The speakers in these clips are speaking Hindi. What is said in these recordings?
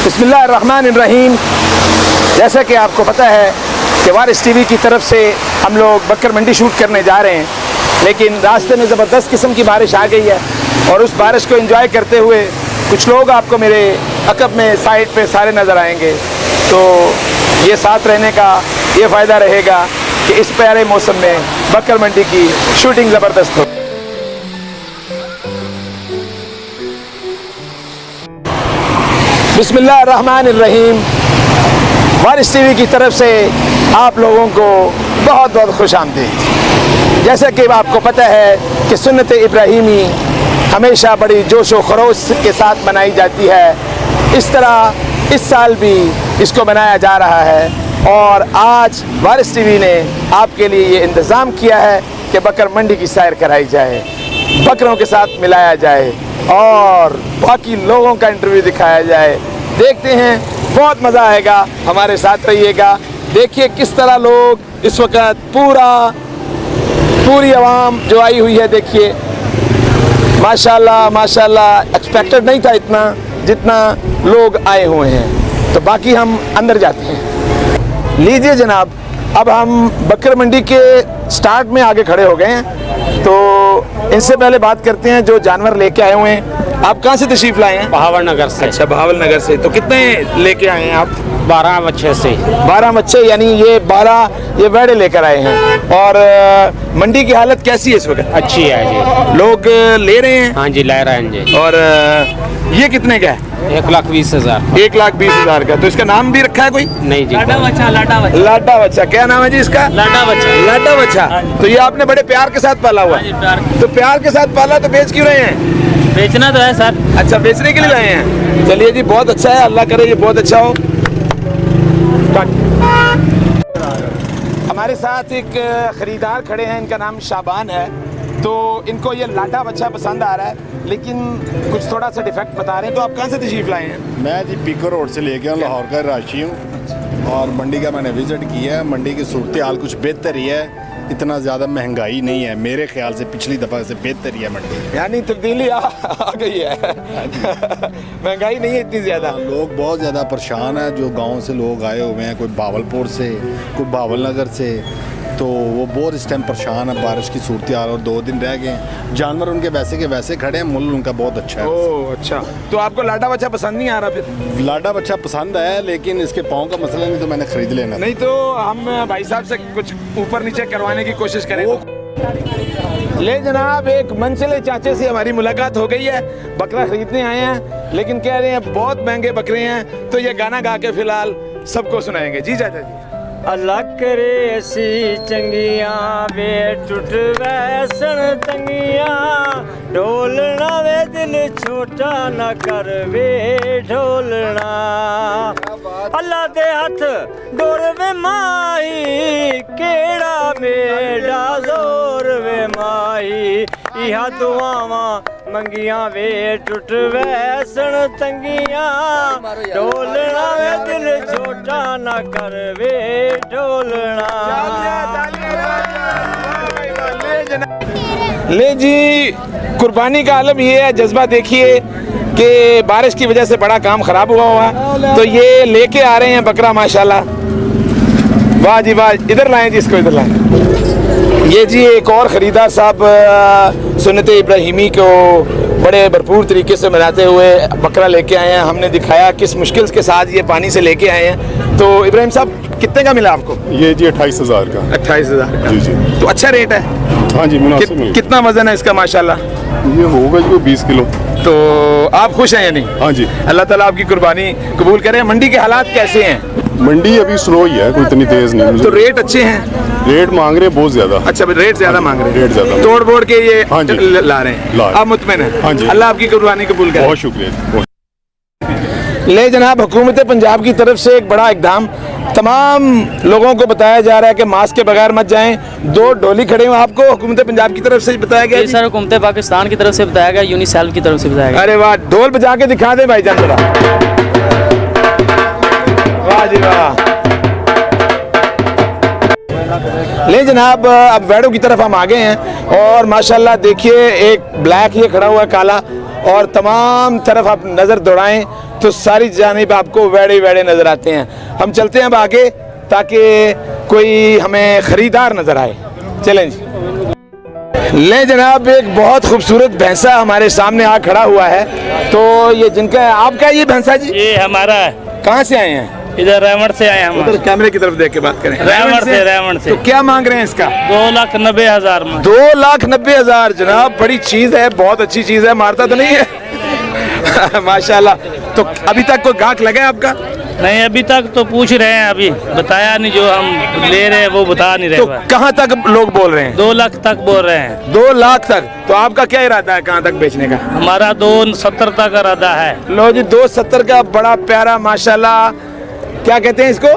बिस्मिल्लाहिर्रहमानिर्रहीम। जैसा कि आपको पता है कि वारिस टीवी की तरफ से हम लोग बकर मंडी शूट करने जा रहे हैं, लेकिन रास्ते में ज़बरदस्त किस्म की बारिश आ गई है और उस बारिश को एंजॉय करते हुए कुछ लोग आपको मेरे अकब में साइड पे सारे नज़र आएंगे। तो ये साथ रहने का ये फ़ायदा रहेगा कि इस प्यारे मौसम में बकर मंडी की शूटिंग ज़बरदस्त हो। बिस्मिल्लाहिर्रहमानिर्रहीम। वारिस टीवी की तरफ से आप लोगों को बहुत बहुत खुश आमदीद। जैसा कि आपको पता है कि सुन्नत इब्राहीमी हमेशा बड़ी जोश व खरोश के साथ मनाई जाती है, इस तरह इस साल भी इसको मनाया जा रहा है। और आज वारिस टीवी ने आपके लिए ये इंतज़ाम किया है कि बकर मंडी की सैर कराई जाए, बकरों के साथ मिलाया जाए और बाकी लोगों का इंटरव्यू दिखाया जाए। देखते हैं, बहुत मज़ा आएगा, हमारे साथ रहिएगा। देखिए किस तरह लोग इस वक्त पूरी आवाम जो आई हुई है, देखिए माशाल्लाह माशाल्लाह। एक्सपेक्टेड नहीं था इतना जितना लोग आए हुए हैं। तो बाकी हम अंदर जाते हैं। लीजिए जनाब, अब हम बकर मंडी के स्टार्ट में आगे खड़े हो गए हैं, तो इनसे पहले बात करते हैं जो जानवर लेके आए हुए हैं। आप कहाँ से तशरीफ़ लाए हैं? बहावल नगर से। अच्छा, बहावल नगर से। तो कितने लेके आए हैं आप? 12 बच्चे से। 12 बच्चे, यानी ये 12 ये वेड़े लेकर आए हैं। और मंडी की हालत कैसी है इस वक्त? अच्छी है जी, लोग ले रहे हैं? हाँ जी, ले रहे हैं जी। और ये कितने का है? 1,20,000। 1,20,000 का। तो इसका नाम भी रखा है कोई? नहीं जी, लाडा बच्चा, लाडा बच्चा। लाडा बच्चा। क्या नाम है जी इसका? लाडा बच्चा। लाडा बच्चा। तो ये आपने बड़े प्यार के साथ पाला हुआ है? तो प्यार के साथ पाला, तो बेच क्यों रहे हैं? बेचना तो है सर। अच्छा, बेचने के लिए लाए हैं। चलिए जी, बहुत अच्छा है, अल्लाह करे ये बहुत अच्छा हो। हमारे साथ एक ख़रीदार खड़े हैं, इनका नाम शाबान है। तो इनको ये लाडा बच्चा पसंद आ रहा है, लेकिन कुछ थोड़ा सा डिफेक्ट बता रहे हैं। तो आप कहाँ से तशरीफ़ लाए हैं? मैं जी पीको रोड से लेके आऊँ, लाहौर का राशि हूँ और मंडी का मैंने विज़िट किया है। मंडी की सूरत हाल कुछ बेहतर ही है, इतना ज़्यादा महंगाई नहीं है मेरे ख्याल से, पिछली दफ़ा से बेहतर ही है मंडी। यानी तब्दीली आ गई है। महंगाई नहीं है इतनी ज़्यादा। लोग बहुत ज़्यादा परेशान हैं, जो गांव से लोग आए हुए हैं, कोई बावलपुर से, कोई बावल नगर से, तो वो बहुत इस टाइम परेशान है। बारिश की सूरत हाल और 2 दिन रह गए, जानवर उनके वैसे के वैसे खड़े हैं, मुल्क उनका बहुत अच्छा है। ओह अच्छा, तो आपको लाडा बच्चा पसंद नहीं आ रहा फिर? लाडा बच्चा पसंद है, लेकिन इसके पाँव का मसला नहीं, तो मैंने ख़रीद लेना। नहीं तो हम भाई साहब से कुछ ऊपर नीचे करवाने की कोशिश करें। ले जनाब, एक मनचले चाचे से हमारी मुलाकात हो गई है, बकरा खरीदने आए हैं, लेकिन कह रहे हैं बहुत महंगे बकरे हैं। तो ये गाना गा के फिलहाल सबको सुनाएंगे। जी चाचा जी। अल्लाह करे सी चंगियां वे टुट वैसन तंगियां, ढोलना वे दिल छोटा न कर वे ढोलना। अल्लाह दे हथ डोर वे माही, केड़ा मेरा जोर वे माही। इहा दुआवां मंगियां वे टुट वैसन तंगियां, ढोलना वे दिल छोटा न कर वे ढोलना। ले जी, कुर्बानी का आलम ये है, जज्बा देखिए कि बारिश की वजह से बड़ा काम खराब हुआ, तो ये लेके आ रहे हैं बकरा माशाल्लाह। वाह जी वाह, इधर लाएं जी, इसको इधर लाएं। ये जी एक और ख़रीदार साहब सुन्नत इब्राहीमी को बड़े भरपूर तरीके से मनाते हुए बकरा लेके आए हैं। हमने दिखाया किस मुश्किल के साथ ये पानी से लेके आए हैं। तो इब्राहिम साहब, कितने का मिला आपको? ये जी 28,000 का। 28,000 का। जी जी। तो अच्छा रेट है। हाँ जी, मुनासिब मिल गया। कितना वजन है इसका माशाल्लाह? ये होगा जी 20 किलो। तो आप खुश हैं या नहीं? हाँ जी। अल्लाह ताला आपकी कुर्बानी कबूल करे। मंडी के हालात कैसे हैं? मंडी अभी स्लो ही है, कोई इतनी तेज नहीं। तो रेट अच्छे हैं? रेट मांग रहे बहुत ज्यादा। अच्छा, रेट ज्यादा मांग रहे हैं? रेट ज्यादा तोड़ बोड़ के ये हाँ जी ला रहे हैं। आप मुतमईन हैं? हाँ जी। अल्लाह आपकी कुर्बानी कबूल करे। बहुत शुक्रिया। ले जनाब, हुकूमत पंजाब की तरफ से एक बड़ा इकदाम, तमाम लोगों को बताया जा रहा है कि मास्क के बगैर मत जाएं। 2 डोली खड़े हुए, आपको हुकूमत पंजाब की तरफ से बताया गया? सर, हुकूमत पाकिस्तान की तरफ से बताया गया, यूनिसेफ की तरफ से बताया गया। अरे वाह, ढोल बजा के दिखा दे भाईजान जरा। वाह जी वाह। ले जनाब, अब वैडों की तरफ हम आ गए हैं और माशाल्लाह देखिए एक ब्लैक ये खड़ा हुआ है काला, और तमाम तरफ आप नज़र दौड़ाएं तो सारी जानिब आपको वैडे वैडे नज़र आते हैं। हम चलते हैं अब आगे ताकि कोई हमें ख़रीदार नज़र आए। चलें जी। ले जनाब, एक बहुत खूबसूरत भैंसा हमारे सामने आ खड़ा हुआ है, तो ये जिनका है, आपका ये भैंसा जी? ये हमारा है। कहाँ से आए हैं? इधर रेवण से आए हम। उधर कैमरे की तरफ देख के बात करें। रेवण से। तो क्या मांग रहे हैं इसका? 2,90,000 में। 2,90,000 जनाब, बड़ी चीज है, बहुत अच्छी चीज है, मारता तो नहीं है? माशाल्लाह। तो अभी तक कोई गाहक लगा है आपका? नहीं, अभी तक तो पूछ रहे हैं, अभी बताया नहीं, जो हम ले रहे हैं वो बता नहीं तो रहे। कहाँ तक लोग बोल रहे हैं? 2 लाख तक बोल रहे हैं। 2 लाख तक? तो आपका क्या इरादा है कहाँ तक बेचने का? हमारा 2,70 तक इरादा है। लो जी, 2,70 का बड़ा प्यारा माशाल्लाह, क्या कहते हैं इसको?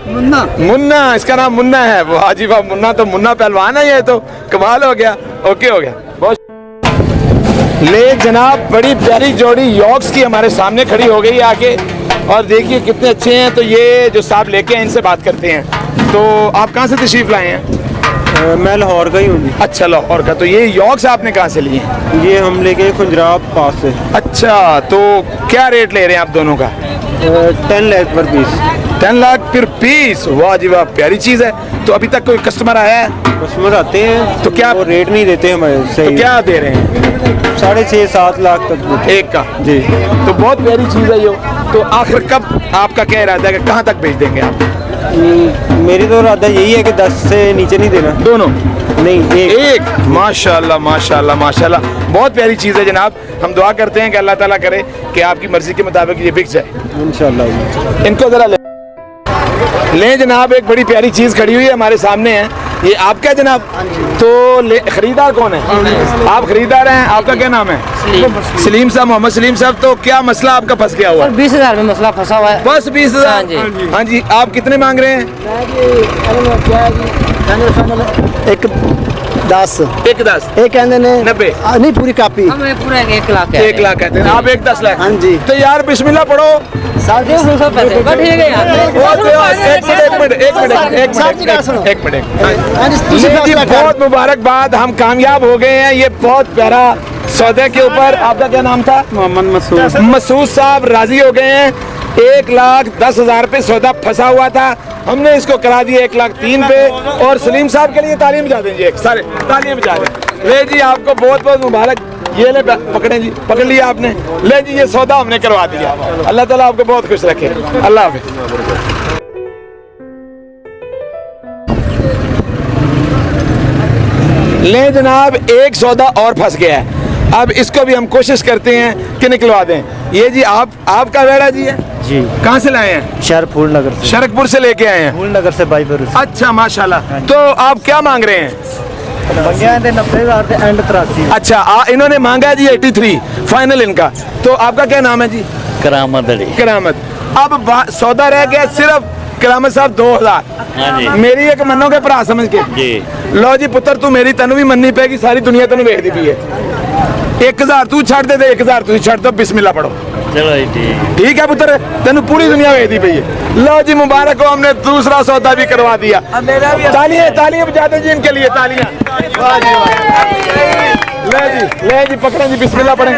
मुन्ना। मुन्ना, इसका नाम मुन्ना है। वाह जी वाह, मुन्ना तो मुन्ना पहलवान है, ये तो कमाल हो गया। ओके हो गया, बहुत। ले जनाब, बड़ी प्यारी जोड़ी यॉर्क्स की हमारे सामने खड़ी हो गई है आके, और देखिए कितने अच्छे हैं। तो ये जो साहब लेके हैं इनसे बात करते हैं। तो आप कहाँ से तशरीफ लाए हैं? मैं लाहौर का ही हूँ जी। अच्छा, लाहौर का। तो ये यॉर्क्स आपने कहाँ से लिए हैं? ये हम लेके खुंजराब पास से। अच्छा, तो क्या रेट ले रहे हैं आप दोनों का? 10 लाख पर पीस। 10 लाख पर पीस? वाह जी वाह, प्यारी चीज़ है। तो अभी तक कोई कस्टमर आया है? कस्टमर आते हैं तो क्या वो रेट नहीं देते हमारे सही। तो क्या दे रहे हैं? 6.5-7 लाख तक देते हैं। एक का? जी। तो बहुत प्यारी चीज़ है ये। तो आखिर कब आपका क्या इरादा है कि कहाँ तक बेच देंगे आप? मेरी तो इरादा यही है कि 10 से नीचे नहीं देना। दोनों? नहीं, एक। माशाल्लाह माशाल्लाह माशाल्लाह, बहुत प्यारी चीज़ है जनाब। हम दुआ करते हैं कि अल्लाह ताला करे कि आपकी मर्जी के मुताबिक ये बिक जाए इंशाल्लाह। इनको ज़रा ले जनाब, एक बड़ी प्यारी चीज़ खड़ी हुई है हमारे सामने है, ये आपका जनाब? तो खरीदार कौन है? आप खरीदार हैं। आपका क्या नाम है? सलीम साहब, मोहम्मद सलीम साहब। तो क्या मसला आपका फंस गया हुआ है? 20,000 में मसला फंसा हुआ है। बस 20,000? हाँ जी। हाँ जी। आप कितने मांग रहे हैं? एक 10 एक 10? एक कहते ने 90? नहीं, पूरी कापी। हमें पूरा 1 लाख है। 1 लाख कहते हैं आप, एक 10 लाख? हाँ जी। तो यार बिस्मिल्लाह पढ़ो। बहुत मुबारकबाद, हम कामयाब हो गए हैं। ये बहुत प्यारा सौदे के ऊपर। आपका क्या नाम था? मोहम्मद मसूद। मसूद साहब राजी हो गए हैं। 1,10,000 पे सौदा फंसा हुआ था, हमने इसको करा दिया 1,03,000 पे। और सलीम साहब के लिए तालियां बजा दीजिए, सारे तालियां बजा दें। ले जी, आपको बहुत बहुत मुबारक। ये ले पकड़े जी, पकड़ लिया आपने। ले जी, ये सौदा हमने करवा दिया। अल्लाह ताला आपको बहुत खुश रखे। अल्लाह हाफिज़। ले जनाब, एक सौदा और फंस गया है। अब इसको भी हम कोशिश करते हैं कि निकलवा दें। ये जी आपका वेड़ा जी है जी। कहाँ से लाए हैं? शरफूल नगर से। शरकपुर से लेके आए हैं? फूल नगर से बाईपुर से। अच्छा माशाल्लाह। तो आप क्या मांग रहे हैं? 90,000 एंड 83। अच्छा, इन्होंने मांगा जी 83 फाइनल इनका। तो आपका क्या नाम है जी? करामत अली। करामत। अब सौदा रह गया सिर्फ करामत साहब 2,000। हाँ जी। मेरी एक मनो के भरा समझ के जी। लो जी पुत्र, तू मेरी तेन भी मननी पेगी, सारी दुनिया तेन वेखदी पई है। 1,000 तू छड़ दे, 1,000 तू छड़ दो। बिस्मिल्लाह पढ़ो। चलो ठीक। ठीक है पुत्र, तेन पूरी दुनिया वेखदी पई है। लो जी मुबारक हो, हमने दूसरा सौदा भी करवा दिया। तालियां तालियां बजाते जी इनके लिए, तालियां। वाह जी वाह। ले जी पकड़े जी, बिस्मिल्लाह पढ़े।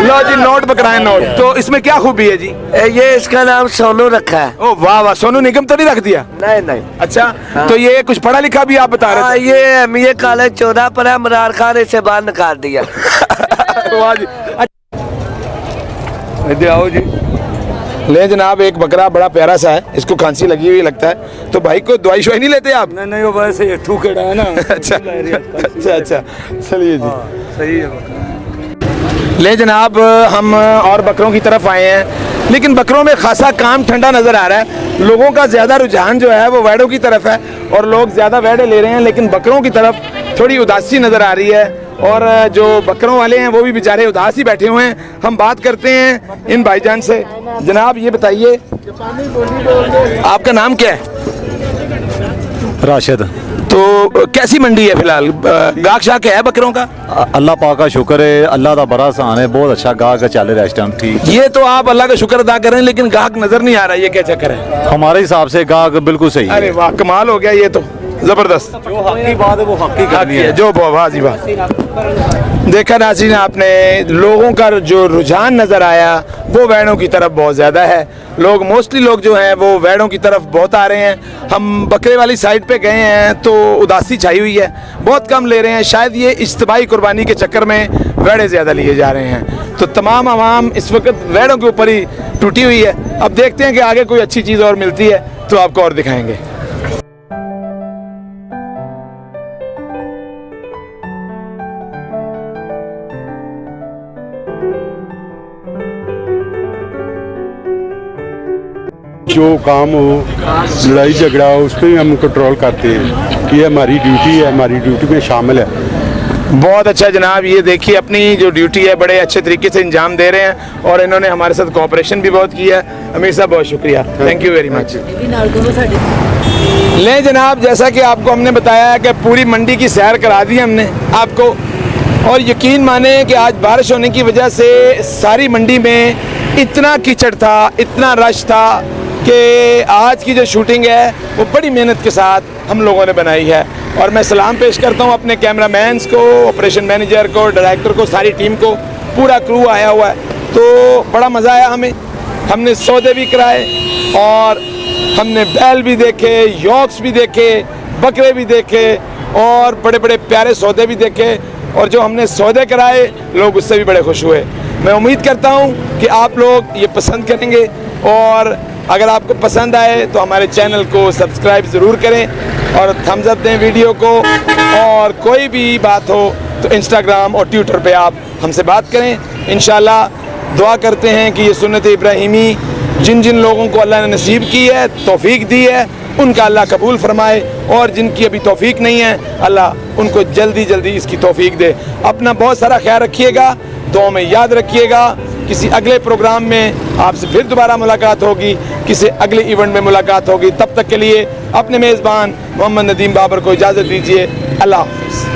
लो जी, नोट पकड़ाए, नोट। तो इसमें क्या खूबी है जी? ये इसका नाम सोनू रखा है। ओ वाह वाह, सोनू निगम तो नहीं रख दिया? नहीं नहीं। अच्छा, तो ये कुछ पढ़ा लिखा भी आप बता रहे थे? ये MA कॉलेज 14 पर है, मरार खान इसे बाहर निकाल दिया। वाह जी। आओ जी। ले जनाब, एक बकरा बड़ा प्यारा सा है, इसको खांसी लगी हुई लगता है। तो भाई को दवाई शवाई नहीं लेते आप? नहीं, वो वैसे ठूकेड़ा है ना। अच्छा अच्छा अच्छा, चलिए जी, सही है। ले जनाब, हम और बकरों की तरफ आए हैं, लेकिन बकरों में खासा काम ठंडा नज़र आ रहा है। लोगों का ज़्यादा रुझान जो है वो वैडों की तरफ है, और लोग ज़्यादा वैडे ले रहे हैं, लेकिन बकरों की तरफ थोड़ी उदासी नज़र आ रही है। और जो बकरों वाले हैं वो भी बेचारे उदास ही बैठे हुए हैं। हम बात करते हैं इन भाईजान से। जनाब ये बताइए, आपका नाम क्या है? राशिद। तो कैसी मंडी है फिलहाल? गाहक शाक है बकरों का? अल्लाह पाक का शुक्र है, अल्लाह का बड़ा आसान है, बहुत अच्छा गाहक चल रहा है इस टाइम। ठीक। ये तो आप अल्लाह का शुक्र अदा कर रहे हैं, लेकिन गाहक नजर नहीं आ रहा, ये क्या चक्कर है? हमारे हिसाब से गाहक बिल्कुल सही है। अरे वाह, कमाल हो गया। ये तो ज़बरदस्त, जो हक की बात है वो हक ही करनी है। जो वाह जी वाह। देखा नाज़रीन आपने, लोगों का जो रुझान नज़र आया वो वैड़ों की तरफ बहुत ज़्यादा है। लोग मोस्टली लोग जो हैं वो वैड़ों की तरफ बहुत आ रहे हैं। हम बकरे वाली साइड पे गए हैं तो उदासी छाई हुई है, बहुत कम ले रहे हैं। शायद ये इज्तिमाई कुर्बानी के चक्कर में वैड़े ज़्यादा लिए जा रहे हैं, तो तमाम आवाम इस वक्त वैड़ों के ऊपर ही टूटी हुई है। अब देखते हैं कि आगे कोई अच्छी चीज़ और मिलती है तो आपको और दिखाएंगे। जो काम हो, लड़ाई झगड़ा हो, उस पर भी हम कंट्रोल करते हैं। ये हमारी ड्यूटी है, हमारी ड्यूटी में शामिल है। बहुत अच्छा जनाब, ये देखिए अपनी जो ड्यूटी है बड़े अच्छे तरीके से अंजाम दे रहे हैं और इन्होंने हमारे साथ कोऑपरेशन भी बहुत किया है। अमीर साहब बहुत शुक्रिया, थैंक यू वेरी मच। ले जनाब, जैसा कि आपको हमने बताया कि पूरी मंडी की सैर करा दी हमने आपको, और यकीन माने कि आज बारिश होने की वजह से सारी मंडी में इतना कीचड़ था, इतना रश था कि आज की जो शूटिंग है वो बड़ी मेहनत के साथ हम लोगों ने बनाई है। और मैं सलाम पेश करता हूँ अपने कैमरामैन्स को, ऑपरेशन मैनेजर को, डायरेक्टर को, सारी टीम को, पूरा क्रू आया हुआ है। तो बड़ा मज़ा आया हमें। हमने सौदे भी कराए और हमने बैल भी देखे, यॉक्स भी देखे, बकरे भी देखे और बड़े बड़े प्यारे सौदे भी देखे। और जो हमने सौदे कराए लोग उससे भी बड़े खुश हुए। मैं उम्मीद करता हूँ कि आप लोग ये पसंद करेंगे, और अगर आपको पसंद आए तो हमारे चैनल को सब्सक्राइब ज़रूर करें और थम्स अप दें वीडियो को। और कोई भी बात हो तो इंस्टाग्राम और ट्विटर पे आप हमसे बात करें। इंशाल्लाह दुआ करते हैं कि ये सुन्नत इब्राहिमी जिन जिन लोगों को अल्लाह ने नसीब की है, तौफीक दी है, उनका अल्लाह कबूल फरमाए, और जिनकी अभी तौफीक नहीं है अल्लाह उनको जल्दी जल्दी इसकी तौफीक दे। अपना बहुत सारा ख्याल रखिएगा, दुआ में याद रखिएगा। किसी अगले प्रोग्राम में आपसे फिर दोबारा मुलाकात होगी, किसी अगले इवेंट में मुलाकात होगी। तब तक के लिए अपने मेज़बान मोहम्मद नदीम बाबर को इजाज़त दीजिए। अल्लाह हाफ़िज़।